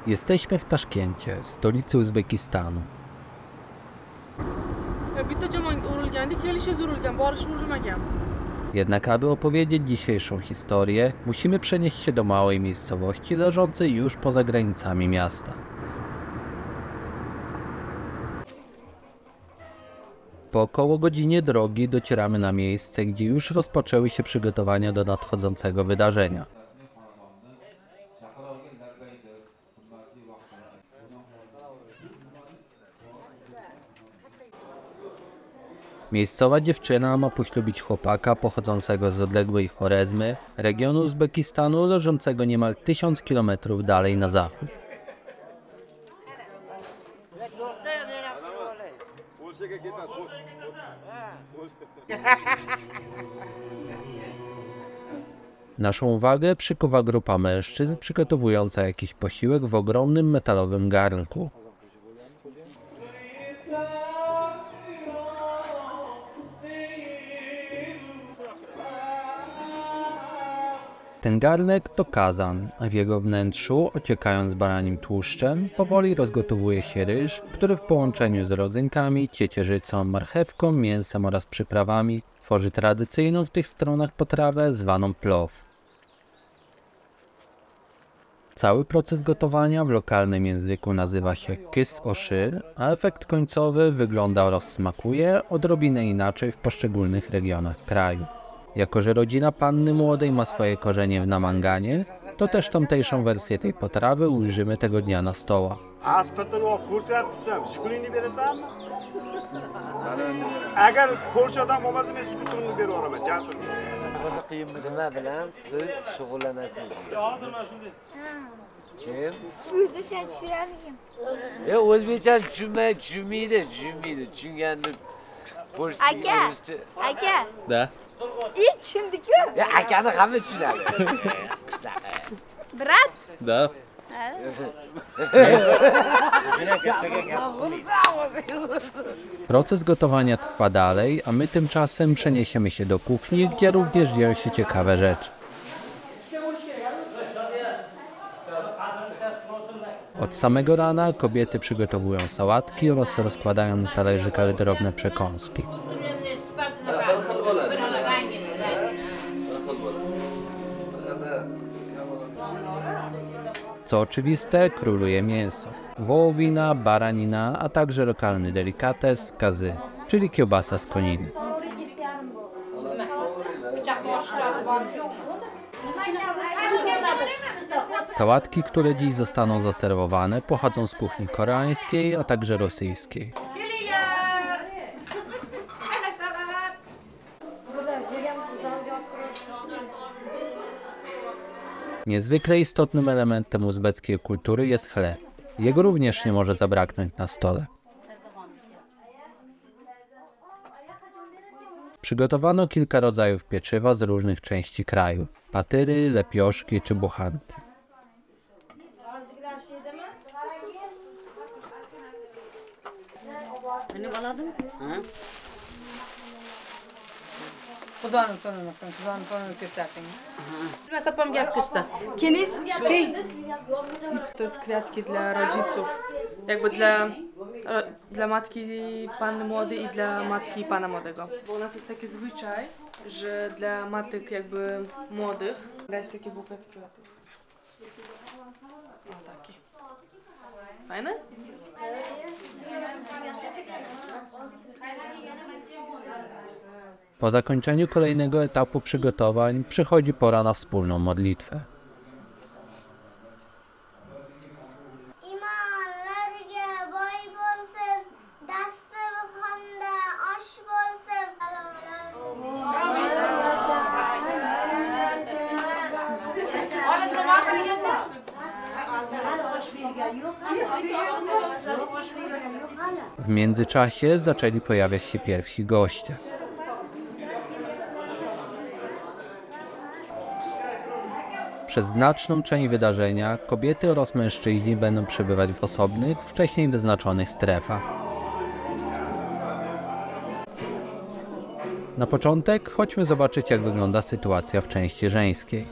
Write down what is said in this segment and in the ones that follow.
Jesteśmy w Tashkencie, stolicy Uzbekistanu. Jednak aby opowiedzieć dzisiejszą historię, musimy przenieść się do małej miejscowości leżącej już poza granicami miasta. Po około godzinie drogi docieramy na miejsce, gdzie już rozpoczęły się przygotowania do nadchodzącego wydarzenia. Miejscowa dziewczyna ma poślubić chłopaka pochodzącego z odległej Chorezmy, regionu Uzbekistanu leżącego niemal 1000 km dalej na zachód. Naszą uwagę przykuwa grupa mężczyzn przygotowująca jakiś posiłek w ogromnym metalowym garnku. Ten garnek to kazan, a w jego wnętrzu, ociekając baranim tłuszczem, powoli rozgotowuje się ryż, który w połączeniu z rodzynkami, ciecierzycą, marchewką, mięsem oraz przyprawami tworzy tradycyjną w tych stronach potrawę zwaną plow. Cały proces gotowania w lokalnym języku nazywa się kys oshir, a efekt końcowy wygląda oraz smakuje odrobinę inaczej w poszczególnych regionach kraju. Jako że rodzina panny młodej ma swoje korzenie w Namanganie, to też tamtejszą wersję tej potrawy ujrzymy tego dnia na stołach. Да. İlk şimdiki mi? Ya akanı hamı çiğnedi. Brat? Да. Proces gotowania trwa dalej, a my tymczasem przeniesiemy się do kuchni, gdzie również dzieją się ciekawe rzeczy. Od samego rana kobiety przygotowują sałatki oraz rozkładają na talerzykach drobne przekąski. Co oczywiste, króluje mięso. Wołowina, baranina, a także lokalny delikates kazy, czyli kiełbasa z koniny. Sałatki, które dziś zostaną zaserwowane, pochodzą z kuchni koreańskiej, a także rosyjskiej. Niezwykle istotnym elementem uzbeckiej kultury jest chleb. Jego również nie może zabraknąć na stole. Przygotowano kilka rodzajów pieczywa z różnych części kraju. Patyry, lepioszki czy buchanki. To jest kwiatki dla rodziców, jakby dla matki panny młodej i dla matki pana młodego. Bo u nas jest taki zwyczaj, że dla matek jakby młodych dać taki bukiet kwiatów. O taki. Fajne? Po zakończeniu kolejnego etapu przygotowań przychodzi pora na wspólną modlitwę. W międzyczasie zaczęli pojawiać się pierwsi goście. Przez znaczną część wydarzenia kobiety oraz mężczyźni będą przebywać w osobnych, wcześniej wyznaczonych strefach. Na początek chodźmy zobaczyć, jak wygląda sytuacja w części żeńskiej.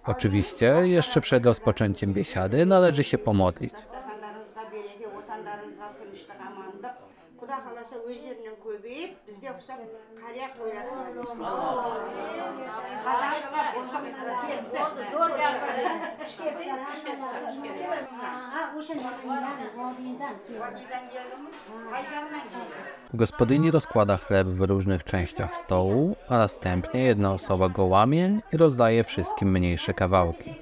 Oczywiście, jeszcze przed rozpoczęciem biesiady należy się pomodlić. Құда қаласа өздерінен көбейіп, бізге ұқсап қария тойлатып қазақшалап Gospodyni rozkłada chleb w różnych częściach stołu, a następnie jedna osoba go łamie i rozdaje wszystkim mniejsze kawałki.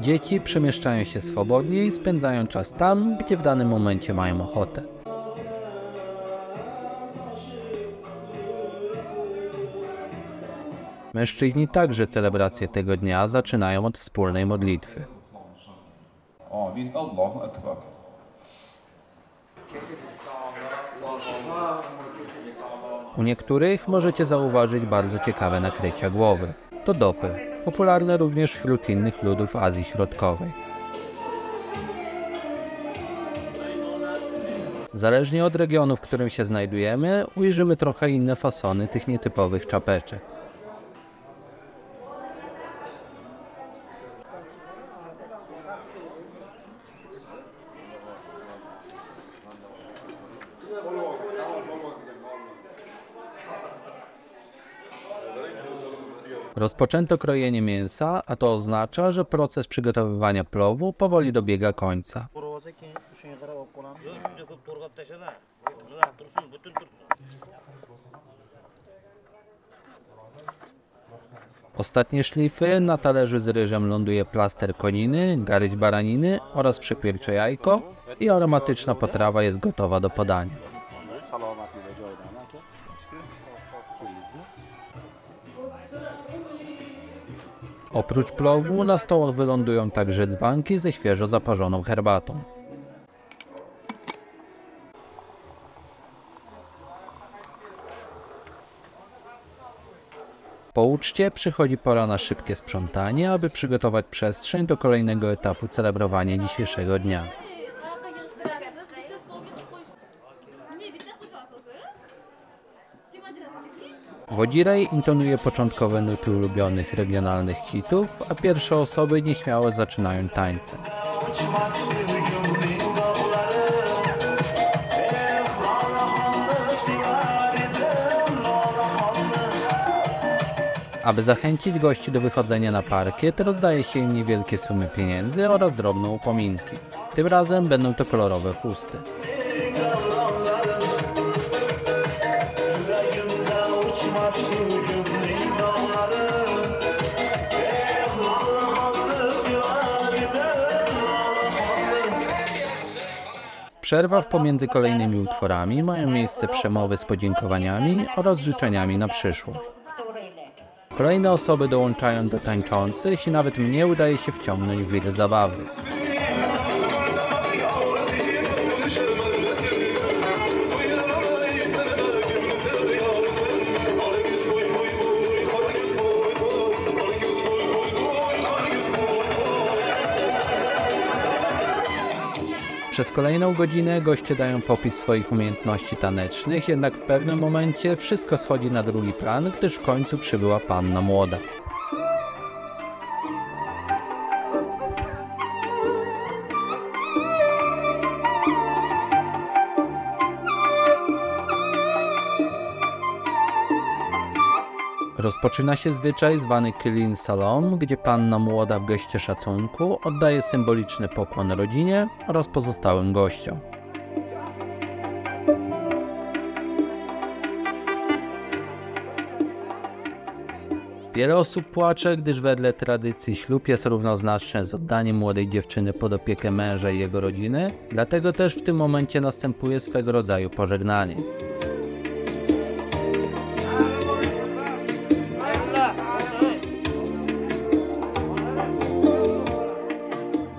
Dzieci przemieszczają się swobodnie i spędzają czas tam, gdzie w danym momencie mają ochotę. Mężczyźni także celebrację tego dnia zaczynają od wspólnej modlitwy. Allahu Akbar. U niektórych możecie zauważyć bardzo ciekawe nakrycia głowy. To dopy, popularne również wśród innych ludów Azji Środkowej. Zależnie od regionu, w którym się znajdujemy, ujrzymy trochę inne fasony tych nietypowych czapeczek. Rozpoczęto krojenie mięsa, a to oznacza, że proces przygotowywania plowu powoli dobiega końca. Ostatnie szlify, na talerzu z ryżem ląduje plaster koniny, garyć baraniny oraz przepiórcze jajko i aromatyczna potrawa jest gotowa do podania. Oprócz plowu na stołach wylądują także dzbanki ze świeżo zaparzoną herbatą. Po uczcie przychodzi pora na szybkie sprzątanie, aby przygotować przestrzeń do kolejnego etapu celebrowania dzisiejszego dnia. Wodzirej intonuje początkowe nuty ulubionych regionalnych hitów, a pierwsze osoby nieśmiało zaczynają tańce. Aby zachęcić gości do wychodzenia na parkiet, rozdaje się im niewielkie sumy pieniędzy oraz drobne upominki. Tym razem będą to kolorowe chusty. W przerwach pomiędzy kolejnymi utworami mają miejsce przemowy z podziękowaniami oraz życzeniami na przyszłość. Kolejne osoby dołączają do tańczących i nawet mnie udaje się wciągnąć w wir zabawy. Przez kolejną godzinę goście dają popis swoich umiejętności tanecznych, jednak w pewnym momencie wszystko schodzi na drugi plan, gdyż w końcu przybyła panna młoda. Rozpoczyna się zwyczaj zwany Kilin Salom, gdzie panna młoda w geście szacunku oddaje symboliczny pokłon rodzinie oraz pozostałym gościom. Wiele osób płacze, gdyż wedle tradycji ślub jest równoznaczny z oddaniem młodej dziewczyny pod opiekę męża i jego rodziny, dlatego też w tym momencie następuje swego rodzaju pożegnanie.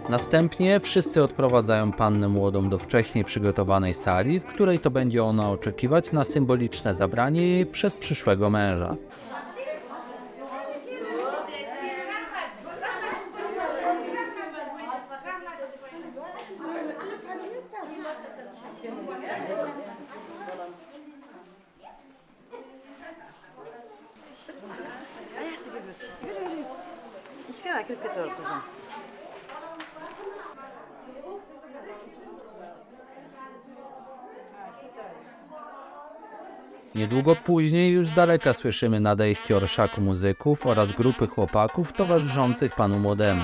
Następnie wszyscy odprowadzają pannę młodą do wcześniej przygotowanej sali, w której to będzie ona oczekiwać na symboliczne zabranie jej przez przyszłego męża. Niedługo później już z daleka słyszymy nadejście orszaku muzyków oraz grupy chłopaków towarzyszących panu młodemu.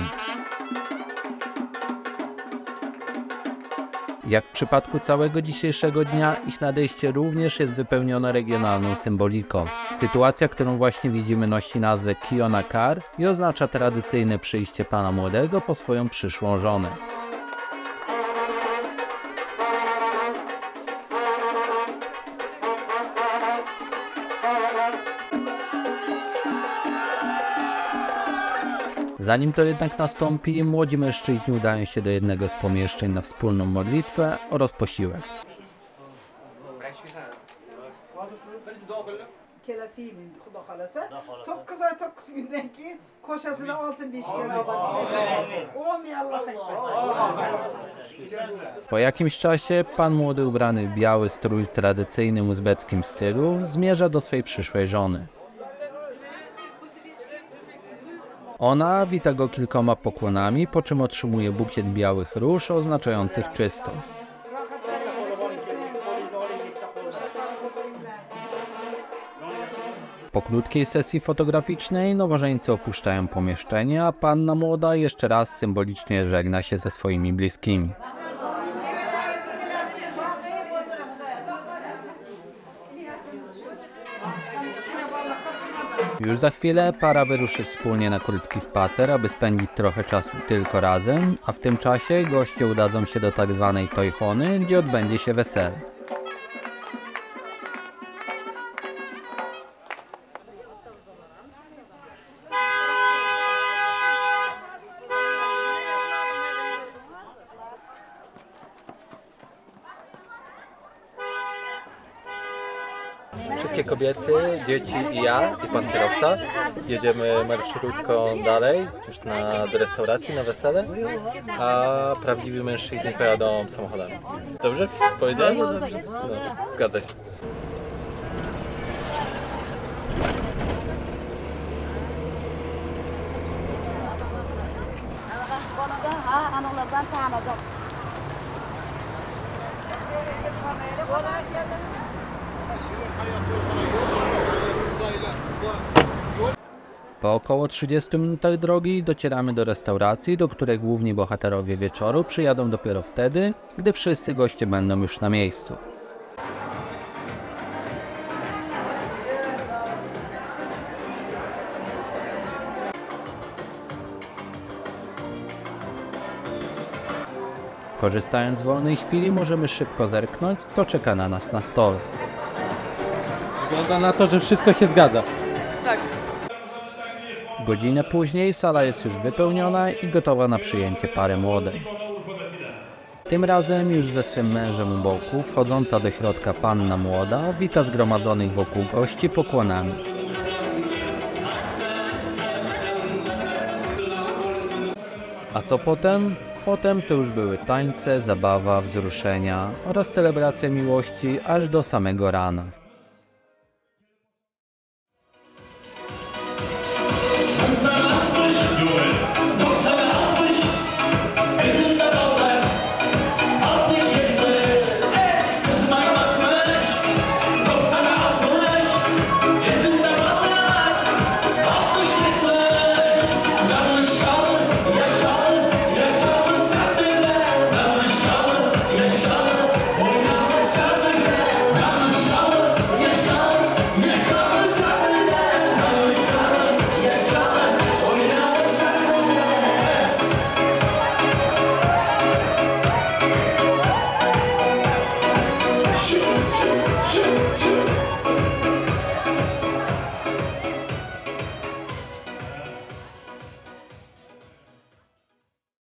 Jak w przypadku całego dzisiejszego dnia, ich nadejście również jest wypełnione regionalną symboliką. Sytuacja, którą właśnie widzimy, nosi nazwę Kiona Kar i oznacza tradycyjne przyjście pana młodego po swoją przyszłą żonę. Zanim to jednak nastąpi, młodzi mężczyźni udają się do jednego z pomieszczeń na wspólną modlitwę oraz posiłek. Po jakimś czasie pan młody, ubrany w biały strój w tradycyjnym uzbeckim stylu, zmierza do swej przyszłej żony. Ona wita go kilkoma pokłonami, po czym otrzymuje bukiet białych róż oznaczających czystość. Po krótkiej sesji fotograficznej nowożeńcy opuszczają pomieszczenie, a panna młoda jeszcze raz symbolicznie żegna się ze swoimi bliskimi. Już za chwilę para wyruszy wspólnie na krótki spacer, aby spędzić trochę czasu tylko razem, a w tym czasie goście udadzą się do tak zwanej Tojchony, gdzie odbędzie się wesele. Wszystkie kobiety, dzieci i ja, i pan kierowca jedziemy marszrutką dalej, już do restauracji, na wesele, a prawdziwi mężczyźni pojadą samochodami. Dobrze? Powiedziałem? Dobrze. No, zgadza się. Po około 30 minutach drogi docieramy do restauracji, do której główni bohaterowie wieczoru przyjadą dopiero wtedy, gdy wszyscy goście będą już na miejscu. Korzystając z wolnej chwili, możemy szybko zerknąć, co czeka na nas na stole. Wygląda na to, że wszystko się zgadza. Tak. Godzinę później sala jest już wypełniona i gotowa na przyjęcie pary młodej. Tym razem już ze swym mężem u boku wchodząca do środka panna młoda wita zgromadzonych wokół gości pokłonami. A co potem? Potem to już były tańce, zabawa, wzruszenia oraz celebracja miłości aż do samego rana.